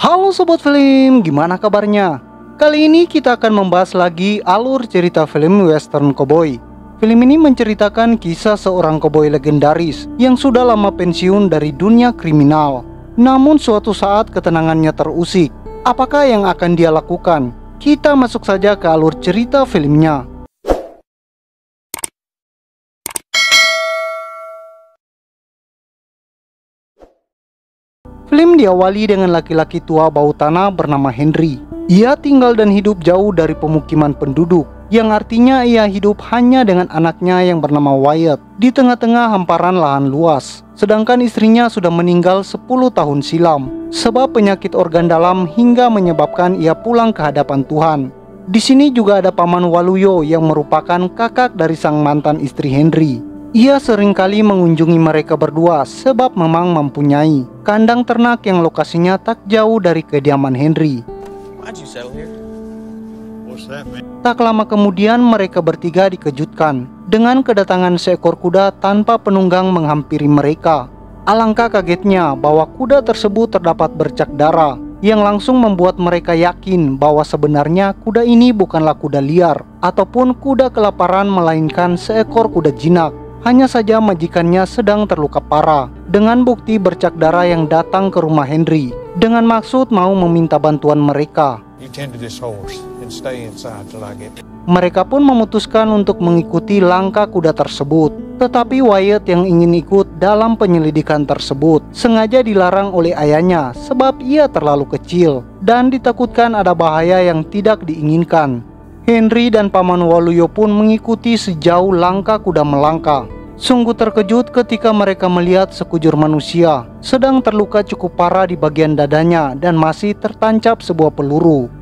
Halo Sobat Film, gimana kabarnya? Kali ini kita akan membahas lagi alur cerita film western cowboy. Film ini menceritakan kisah seorang cowboy legendaris yang sudah lama pensiun dari dunia kriminal. Namun suatu saat ketenangannya terusik. Apakah yang akan dia lakukan? Kita masuk saja ke alur cerita filmnya. Film diawali dengan laki-laki tua bau tanah bernama Henry. Ia tinggal dan hidup jauh dari pemukiman penduduk, yang artinya ia hidup hanya dengan anaknya yang bernama Wyatt di tengah-tengah hamparan lahan luas. Sedangkan istrinya sudah meninggal 10 tahun silam sebab penyakit organ dalam hingga menyebabkan ia pulang ke hadapan Tuhan. Di sini juga ada Paman Waluyo yang merupakan kakak dari sang mantan istri Henry. Ia seringkali mengunjungi mereka berdua sebab memang mempunyai kandang ternak yang lokasinya tak jauh dari kediaman Henry. Tak lama kemudian mereka bertiga dikejutkan dengan kedatangan seekor kuda tanpa penunggang menghampiri mereka. Alangkah kagetnya bahwa kuda tersebut terdapat bercak darah yang langsung membuat mereka yakin bahwa sebenarnya kuda ini bukanlah kuda liar ataupun kuda kelaparan, melainkan seekor kuda jinak. Hanya saja majikannya sedang terluka parah dengan bukti bercak darah yang datang ke rumah Henry dengan maksud mau meminta bantuan mereka. Mereka pun memutuskan untuk mengikuti langkah kuda tersebut. Tetapi Wyatt yang ingin ikut dalam penyelidikan tersebut sengaja dilarang oleh ayahnya sebab ia terlalu kecil dan ditakutkan ada bahaya yang tidak diinginkan. Henry dan Paman Waluyo pun mengikuti sejauh langkah kuda melangkah. Sungguh terkejut ketika mereka melihat sekujur manusia sedang terluka cukup parah di bagian dadanya dan masih tertancap sebuah peluru.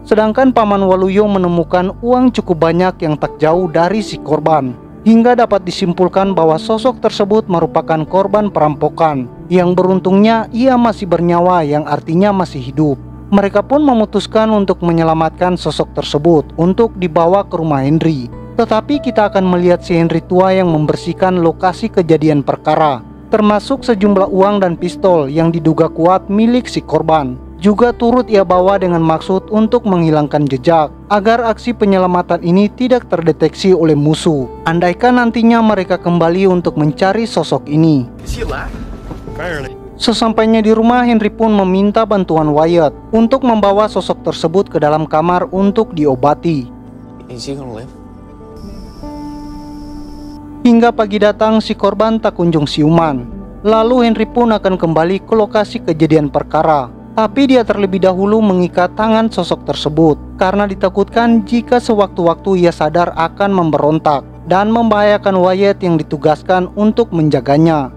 Sedangkan Paman Waluyo menemukan uang cukup banyak yang tak jauh dari si korban, hingga dapat disimpulkan bahwa sosok tersebut merupakan korban perampokan. Yang beruntungnya ia masih bernyawa, yang artinya masih hidup. Mereka pun memutuskan untuk menyelamatkan sosok tersebut untuk dibawa ke rumah Henry. Tetapi kita akan melihat si Henry tua yang membersihkan lokasi kejadian perkara, termasuk sejumlah uang dan pistol yang diduga kuat milik si korban. Juga turut ia bawa dengan maksud untuk menghilangkan jejak, agar aksi penyelamatan ini tidak terdeteksi oleh musuh. Andaikan nantinya mereka kembali untuk mencari sosok ini. Sesampainya di rumah, Henry pun meminta bantuan Wyatt untuk membawa sosok tersebut ke dalam kamar untuk diobati. Hingga pagi datang, si korban tak kunjung siuman. Lalu Henry pun akan kembali ke lokasi kejadian perkara. Tapi dia terlebih dahulu mengikat tangan sosok tersebut karena ditakutkan jika sewaktu-waktu ia sadar akan memberontak dan membahayakan Wyatt yang ditugaskan untuk menjaganya.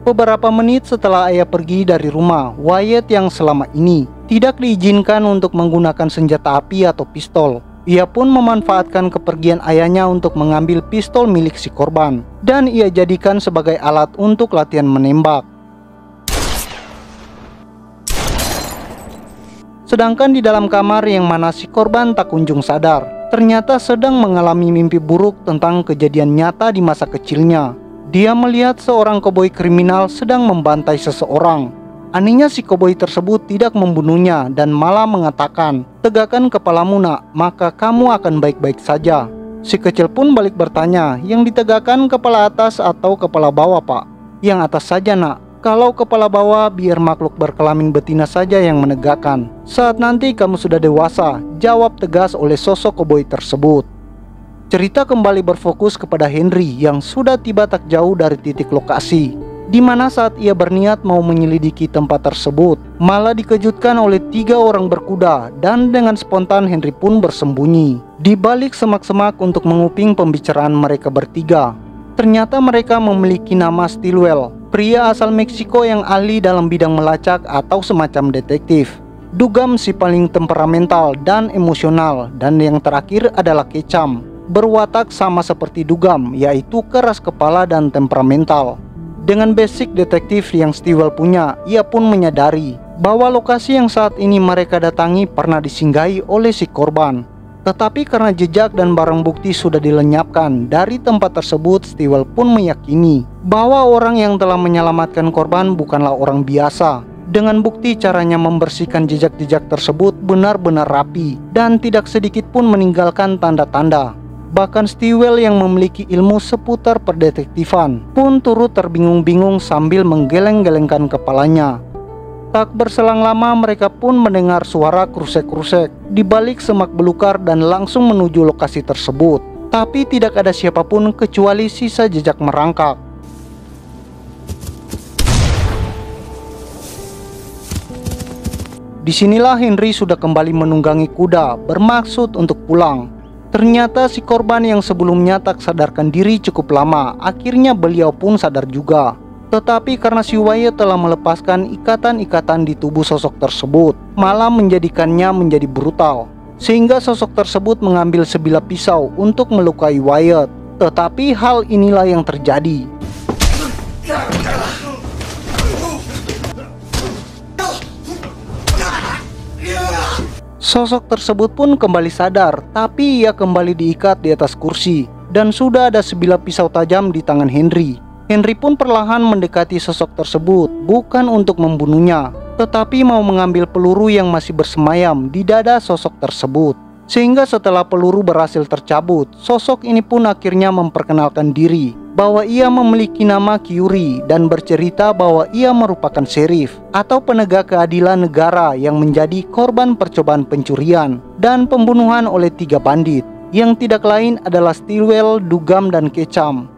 Beberapa menit setelah ayah pergi dari rumah, Wyatt yang selama ini tidak diizinkan untuk menggunakan senjata api atau pistol. Ia pun memanfaatkan kepergian ayahnya untuk mengambil pistol milik si korban dan ia jadikan sebagai alat untuk latihan menembak. Sedangkan di dalam kamar yang mana si korban tak kunjung sadar, ternyata sedang mengalami mimpi buruk tentang kejadian nyata di masa kecilnya. Dia melihat seorang koboi kriminal sedang membantai seseorang. Anehnya si koboi tersebut tidak membunuhnya dan malah mengatakan, "Tegakkan kepalamu nak, maka kamu akan baik-baik saja." Si kecil pun balik bertanya, "Yang ditegakkan kepala atas atau kepala bawah pak?" "Yang atas saja nak. Kalau kepala bawah biar makhluk berkelamin betina saja yang menegakkan. Saat nanti kamu sudah dewasa," jawab tegas oleh sosok koboi tersebut. Cerita kembali berfokus kepada Henry yang sudah tiba tak jauh dari titik lokasi, di mana saat ia berniat mau menyelidiki tempat tersebut, malah dikejutkan oleh 3 orang berkuda dan dengan spontan Henry pun bersembunyi di balik semak-semak untuk menguping pembicaraan mereka bertiga. Ternyata mereka memiliki nama Stilwell, pria asal Meksiko yang ahli dalam bidang melacak atau semacam detektif. Dugam si paling temperamental dan emosional, dan yang terakhir adalah Kecam, berwatak sama seperti Dugam, yaitu keras kepala dan temperamental. Dengan basic detektif yang Stilwell punya, ia pun menyadari bahwa lokasi yang saat ini mereka datangi pernah disinggahi oleh si korban. Tetapi karena jejak dan barang bukti sudah dilenyapkan dari tempat tersebut, Stillwell pun meyakini bahwa orang yang telah menyelamatkan korban bukanlah orang biasa. Dengan bukti caranya membersihkan jejak-jejak tersebut benar-benar rapi dan tidak sedikit pun meninggalkan tanda-tanda. Bahkan Stillwell yang memiliki ilmu seputar perdetektifan pun turut terbingung-bingung sambil menggeleng-gelengkan kepalanya. Tak berselang lama mereka pun mendengar suara krusek-krusek di balik semak belukar dan langsung menuju lokasi tersebut. Tapi tidak ada siapapun kecuali sisa jejak merangkak. Disinilah Henry sudah kembali menunggangi kuda bermaksud untuk pulang. Ternyata si korban yang sebelumnya tak sadarkan diri cukup lama, akhirnya beliau pun sadar juga. Tetapi karena si Wyatt telah melepaskan ikatan-ikatan di tubuh sosok tersebut, malah menjadikannya menjadi brutal. Sehingga sosok tersebut mengambil sebilah pisau untuk melukai Wyatt. Tetapi hal inilah yang terjadi. Sosok tersebut pun kembali sadar, tapi ia kembali diikat di atas kursi dan sudah ada sebilah pisau tajam di tangan Henry. Henry pun perlahan mendekati sosok tersebut, bukan untuk membunuhnya, tetapi mau mengambil peluru yang masih bersemayam di dada sosok tersebut. Sehingga setelah peluru berhasil tercabut, sosok ini pun akhirnya memperkenalkan diri bahwa ia memiliki nama Kyuri dan bercerita bahwa ia merupakan sheriff atau penegak keadilan negara yang menjadi korban percobaan pencurian dan pembunuhan oleh 3 bandit yang tidak lain adalah Stillwell, Dugam, dan Ketchum.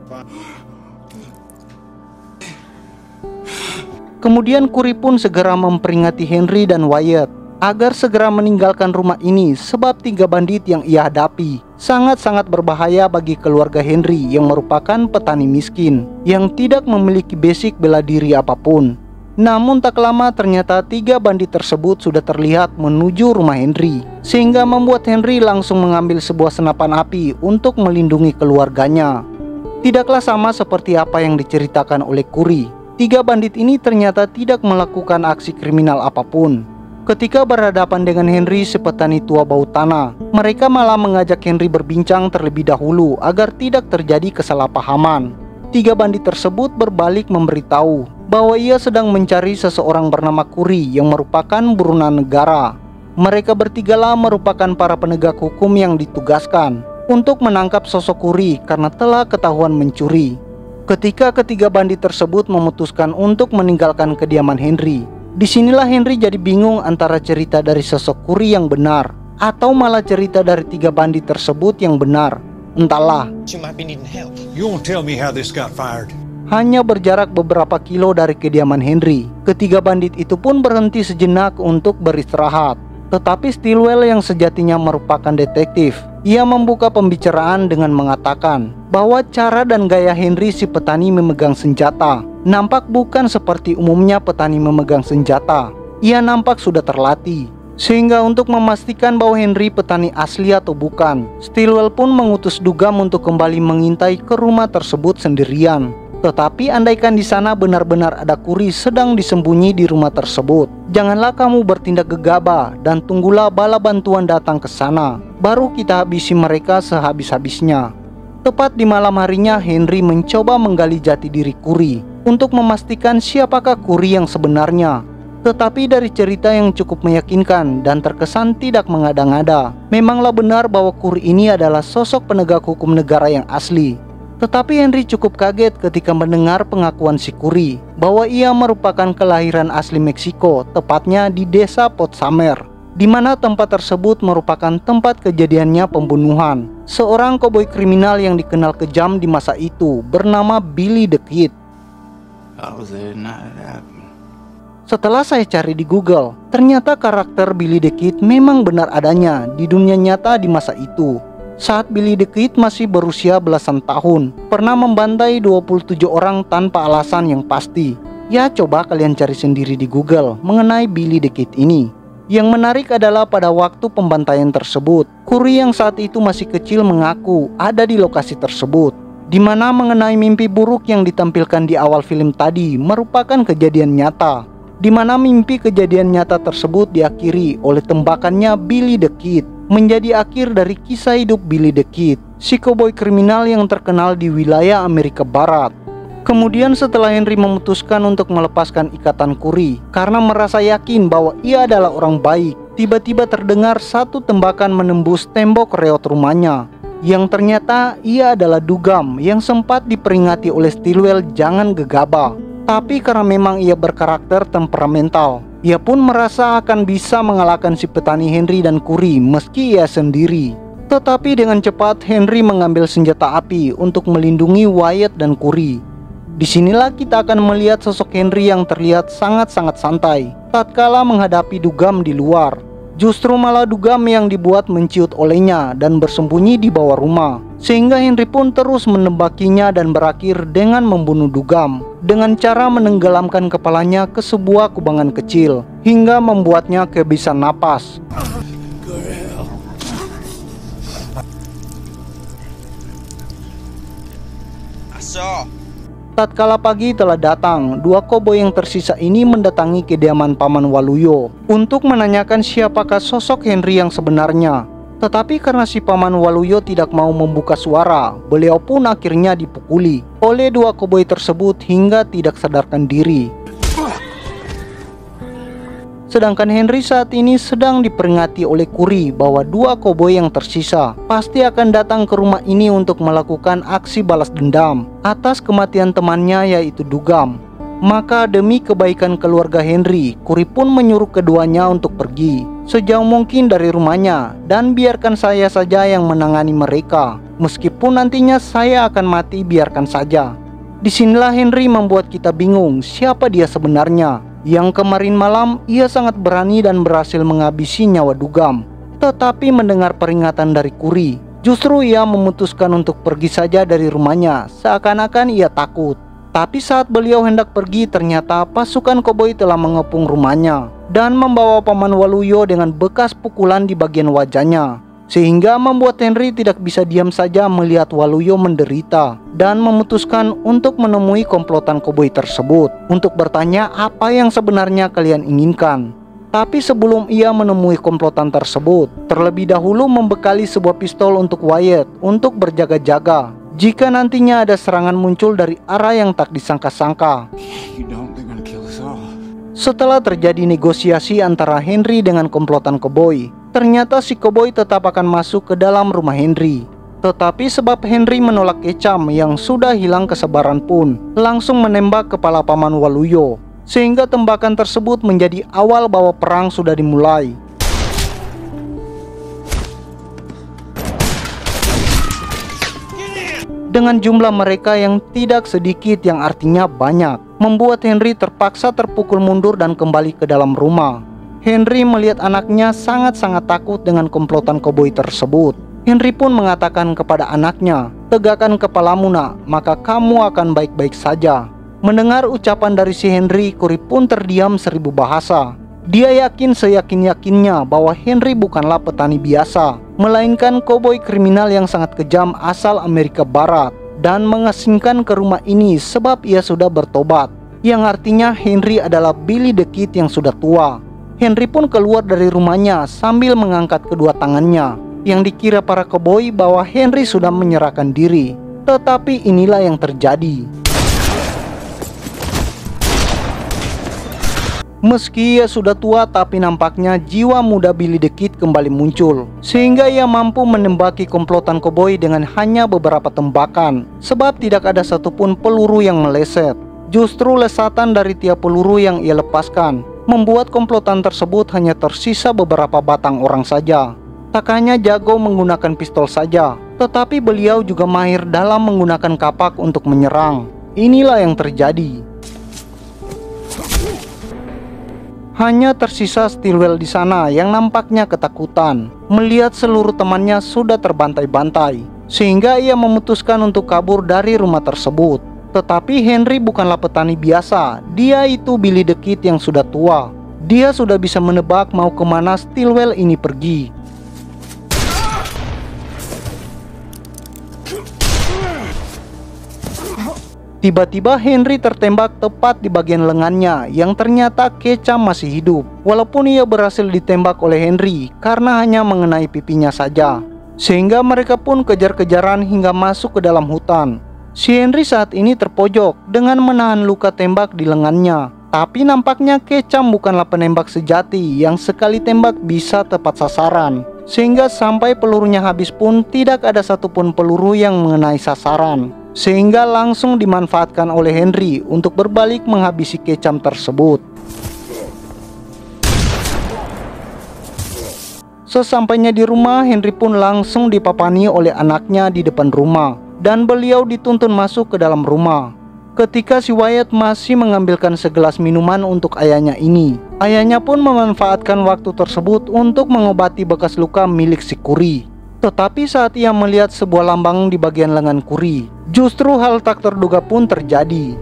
Kemudian Kuri pun segera memperingati Henry dan Wyatt agar segera meninggalkan rumah ini sebab 3 bandit yang ia hadapi sangat-sangat berbahaya bagi keluarga Henry yang merupakan petani miskin yang tidak memiliki basic bela diri apapun. Namun tak lama ternyata 3 bandit tersebut sudah terlihat menuju rumah Henry, sehingga membuat Henry langsung mengambil sebuah senapan api untuk melindungi keluarganya. Tidaklah sama seperti apa yang diceritakan oleh Kuri. 3 bandit ini ternyata tidak melakukan aksi kriminal apapun. Ketika berhadapan dengan Henry si petani tua bau tanah, mereka malah mengajak Henry berbincang terlebih dahulu agar tidak terjadi kesalahpahaman. 3 bandit tersebut berbalik memberitahu bahwa ia sedang mencari seseorang bernama Kuri yang merupakan buronan negara. Mereka bertigalah merupakan para penegak hukum yang ditugaskan untuk menangkap sosok Kuri karena telah ketahuan mencuri. Ketika ketiga bandit tersebut memutuskan untuk meninggalkan kediaman Henry, disinilah Henry jadi bingung antara cerita dari sosok Kuri yang benar atau malah cerita dari 3 bandit tersebut yang benar. Entahlah. Hanya berjarak beberapa kilo dari kediaman Henry, ketiga bandit itu pun berhenti sejenak untuk beristirahat. Tetapi Stillwell yang sejatinya merupakan detektif, ia membuka pembicaraan dengan mengatakan bahwa cara dan gaya Henry si petani memegang senjata nampak bukan seperti umumnya petani memegang senjata. Ia nampak sudah terlatih. Sehingga untuk memastikan bahwa Henry petani asli atau bukan, Stillwell pun mengutus Dugam untuk kembali mengintai ke rumah tersebut sendirian. Tetapi andaikan di sana benar-benar ada Kuri sedang disembunyi di rumah tersebut, janganlah kamu bertindak gegabah dan tunggulah bala bantuan datang ke sana. Baru kita habisi mereka sehabis-habisnya. Tepat di malam harinya, Henry mencoba menggali jati diri Kuri untuk memastikan siapakah Kuri yang sebenarnya. Tetapi dari cerita yang cukup meyakinkan dan terkesan tidak mengada-ngada, memanglah benar bahwa Kuri ini adalah sosok penegak hukum negara yang asli. Tetapi Henry cukup kaget ketika mendengar pengakuan si Kuri bahwa ia merupakan kelahiran asli Meksiko, tepatnya di desa Port Summer, di mana tempat tersebut merupakan tempat kejadiannya pembunuhan seorang koboi kriminal yang dikenal kejam di masa itu bernama Billy the Kid. Setelah saya cari di Google, ternyata karakter Billy the Kid memang benar adanya di dunia nyata di masa itu. Saat Billy the Kid masih berusia belasan tahun, pernah membantai 27 orang tanpa alasan yang pasti. Ya, coba kalian cari sendiri di Google mengenai Billy the Kid ini. Yang menarik adalah pada waktu pembantaian tersebut, Kuri yang saat itu masih kecil mengaku ada di lokasi tersebut, di mana mengenai mimpi buruk yang ditampilkan di awal film tadi merupakan kejadian nyata, di mana mimpi kejadian nyata tersebut diakhiri oleh tembakannya Billy the Kid menjadi akhir dari kisah hidup Billy the Kid, si koboi kriminal yang terkenal di wilayah Amerika Barat. Kemudian setelah Henry memutuskan untuk melepaskan ikatan Kuri karena merasa yakin bahwa ia adalah orang baik, tiba-tiba terdengar satu tembakan menembus tembok reot rumahnya, yang ternyata ia adalah Dugam yang sempat diperingati oleh Stillwell jangan gegabah. Tapi karena memang ia berkarakter temperamental, ia pun merasa akan bisa mengalahkan si petani Henry dan Kuri meski ia sendiri. Tetapi dengan cepat Henry mengambil senjata api untuk melindungi Wyatt dan Kuri. Disinilah kita akan melihat sosok Henry yang terlihat sangat-sangat santai tatkala menghadapi Dugam di luar. Justru malah Dugam yang dibuat menciut olehnya dan bersembunyi di bawah rumah, sehingga Henry pun terus menembakinya dan berakhir dengan membunuh Dugam dengan cara menenggelamkan kepalanya ke sebuah kubangan kecil hingga membuatnya kehabisan napas. Tatkala pagi telah datang, dua koboi yang tersisa ini mendatangi kediaman Paman Waluyo untuk menanyakan siapakah sosok Henry yang sebenarnya. Tetapi karena si Paman Waluyo tidak mau membuka suara, beliau pun akhirnya dipukuli oleh dua koboi tersebut hingga tidak sadarkan diri. Sedangkan Henry saat ini sedang diperingati oleh Kuri bahwa dua koboi yang tersisa pasti akan datang ke rumah ini untuk melakukan aksi balas dendam atas kematian temannya yaitu Dugam. Maka demi kebaikan keluarga Henry, Kuri pun menyuruh keduanya untuk pergi sejauh mungkin dari rumahnya dan biarkan saya saja yang menangani mereka. Meskipun nantinya saya akan mati, biarkan saja. Disinilah Henry membuat kita bingung siapa dia sebenarnya. Yang kemarin malam ia sangat berani dan berhasil menghabisi nyawa Dugam. Tetapi mendengar peringatan dari Kuri, justru ia memutuskan untuk pergi saja dari rumahnya, seakan-akan ia takut. Tapi saat beliau hendak pergi, ternyata pasukan koboi telah mengepung rumahnya dan membawa Paman Waluyo dengan bekas pukulan di bagian wajahnya, sehingga membuat Henry tidak bisa diam saja melihat Waluyo menderita dan memutuskan untuk menemui komplotan koboi tersebut untuk bertanya apa yang sebenarnya kalian inginkan. Tapi sebelum ia menemui komplotan tersebut, terlebih dahulu membekali sebuah pistol untuk Wyatt untuk berjaga-jaga jika nantinya ada serangan muncul dari arah yang tak disangka-sangka. Setelah terjadi negosiasi antara Henry dengan komplotan koboi, ternyata si koboi tetap akan masuk ke dalam rumah Henry. Tetapi sebab Henry menolak kecam yang sudah hilang kesabaran pun langsung menembak kepala Paman Waluyo, sehingga tembakan tersebut menjadi awal bahwa perang sudah dimulai. Dengan jumlah mereka yang tidak sedikit yang artinya banyak, membuat Henry terpaksa terpukul mundur dan kembali ke dalam rumah. Henry melihat anaknya sangat-sangat takut dengan komplotan koboi tersebut. Henry pun mengatakan kepada anaknya, "Tegakkan kepalamu nak, maka kamu akan baik-baik saja." Mendengar ucapan dari si Henry, Kuri pun terdiam 1000 bahasa. Dia yakin seyakin-yakinnya bahwa Henry bukanlah petani biasa, melainkan koboi kriminal yang sangat kejam asal Amerika Barat dan mengasingkan ke rumah ini sebab ia sudah bertobat, yang artinya Henry adalah Billy the Kid yang sudah tua. Henry pun keluar dari rumahnya sambil mengangkat kedua tangannya, yang dikira para koboi bahwa Henry sudah menyerahkan diri. Tetapi inilah yang terjadi. Meski ia sudah tua, tapi nampaknya jiwa muda Billy the Kid kembali muncul, sehingga ia mampu menembaki komplotan koboi dengan hanya beberapa tembakan, sebab tidak ada satupun peluru yang meleset. Justru lesatan dari tiap peluru yang ia lepaskan membuat komplotan tersebut hanya tersisa beberapa batang orang saja. Tak hanya jago menggunakan pistol saja, tetapi beliau juga mahir dalam menggunakan kapak untuk menyerang. Inilah yang terjadi. Hanya tersisa Stillwell di sana yang nampaknya ketakutan melihat seluruh temannya sudah terbantai-bantai, sehingga ia memutuskan untuk kabur dari rumah tersebut. Tetapi Henry bukanlah petani biasa, dia itu Billy the Kid yang sudah tua. Dia sudah bisa menebak mau kemana Stillwell ini pergi. Tiba-tiba Henry tertembak tepat di bagian lengannya yang ternyata Kecam masih hidup. Walaupun ia berhasil ditembak oleh Henry karena hanya mengenai pipinya saja. Sehingga mereka pun kejar-kejaran hingga masuk ke dalam hutan. Si Henry saat ini terpojok dengan menahan luka tembak di lengannya. Tapi nampaknya Kecam bukanlah penembak sejati yang sekali tembak bisa tepat sasaran. Sehingga sampai pelurunya habis pun tidak ada satupun peluru yang mengenai sasaran. Sehingga langsung dimanfaatkan oleh Henry untuk berbalik menghabisi Kecam tersebut. Sesampainya di rumah, Henry pun langsung dipapani oleh anaknya di depan rumah. Dan beliau dituntun masuk ke dalam rumah. Ketika si Wyatt masih mengambilkan segelas minuman untuk ayahnya ini, ayahnya pun memanfaatkan waktu tersebut untuk mengobati bekas luka milik si Kuri. Tetapi saat ia melihat sebuah lambang di bagian lengan Kuri, justru hal tak terduga pun terjadi.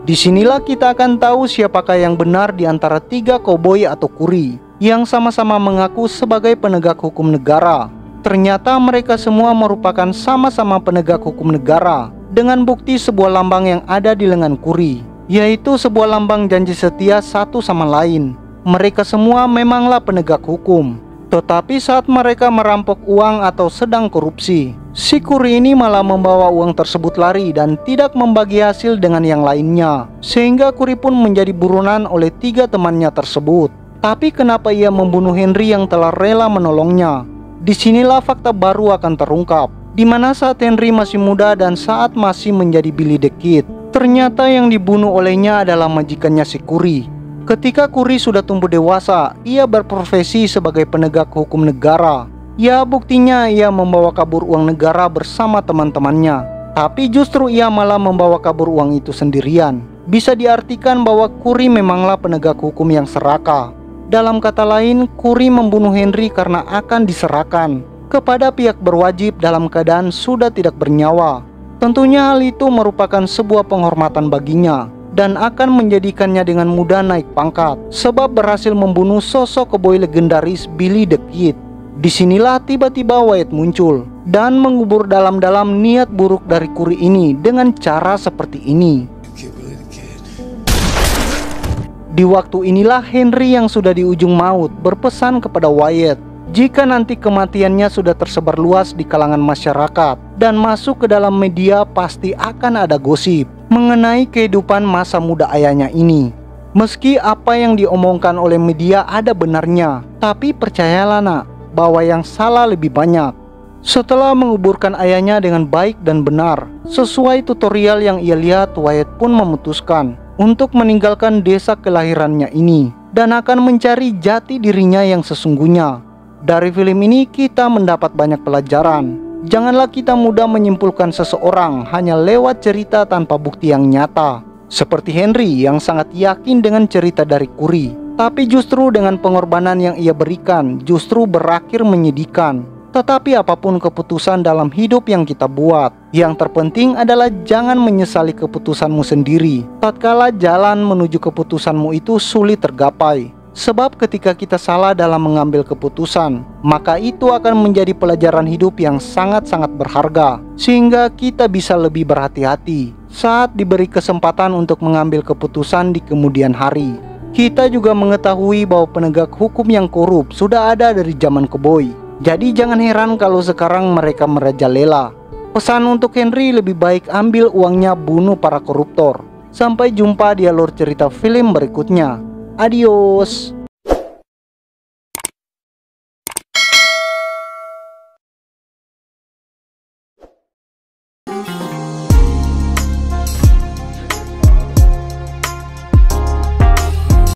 Disinilah kita akan tahu siapakah yang benar di antara 3 koboi atau Kuri yang sama-sama mengaku sebagai penegak hukum negara. Ternyata mereka semua merupakan sama-sama penegak hukum negara dengan bukti sebuah lambang yang ada di lengan Kuri, yaitu sebuah lambang janji setia satu sama lain. Mereka semua memanglah penegak hukum. Tetapi saat mereka merampok uang atau sedang korupsi, si Kuri ini malah membawa uang tersebut lari dan tidak membagi hasil dengan yang lainnya. Sehingga Kuri pun menjadi buronan oleh 3 temannya tersebut. Tapi kenapa ia membunuh Henry yang telah rela menolongnya? Disinilah fakta baru akan terungkap. Di mana saat Henry masih muda dan saat masih menjadi Billy the Kid, ternyata yang dibunuh olehnya adalah majikannya si Kuri. Ketika Kuri sudah tumbuh dewasa, ia berprofesi sebagai penegak hukum negara. Ya, buktinya ia membawa kabur uang negara bersama teman-temannya. Tapi justru ia malah membawa kabur uang itu sendirian. Bisa diartikan bahwa Kuri memanglah penegak hukum yang serakah. Dalam kata lain, Kuri membunuh Henry karena akan diserahkan kepada pihak berwajib dalam keadaan sudah tidak bernyawa. Tentunya hal itu merupakan sebuah penghormatan baginya dan akan menjadikannya dengan mudah naik pangkat sebab berhasil membunuh sosok koboi legendaris Billy the Kid. Disinilah tiba-tiba Wyatt muncul dan mengubur dalam-dalam niat buruk dari Kuri ini dengan cara seperti ini. Di waktu inilah Henry yang sudah di ujung maut berpesan kepada Wyatt, jika nanti kematiannya sudah tersebar luas di kalangan masyarakat dan masuk ke dalam media, pasti akan ada gosip mengenai kehidupan masa muda ayahnya ini. Meski apa yang diomongkan oleh media ada benarnya, tapi percayalah nak, bahwa yang salah lebih banyak. Setelah menguburkan ayahnya dengan baik dan benar, sesuai tutorial yang ia lihat, Wyatt pun memutuskan untuk meninggalkan desa kelahirannya ini dan akan mencari jati dirinya yang sesungguhnya. Dari film ini kita mendapat banyak pelajaran. Janganlah kita mudah menyimpulkan seseorang hanya lewat cerita tanpa bukti yang nyata. Seperti Henry yang sangat yakin dengan cerita dari Kuri, tapi justru dengan pengorbanan yang ia berikan justru berakhir menyedihkan. Tetapi apapun keputusan dalam hidup yang kita buat, yang terpenting adalah jangan menyesali keputusanmu sendiri tatkala jalan menuju keputusanmu itu sulit tergapai. Sebab ketika kita salah dalam mengambil keputusan, maka itu akan menjadi pelajaran hidup yang sangat-sangat berharga, sehingga kita bisa lebih berhati-hati saat diberi kesempatan untuk mengambil keputusan di kemudian hari. Kita juga mengetahui bahwa penegak hukum yang korup sudah ada dari zaman koboi. Jadi jangan heran kalau sekarang mereka merajalela. Pesan untuk Henry, lebih baik ambil uangnya, bunuh para koruptor. Sampai jumpa di alur cerita film berikutnya. Adios.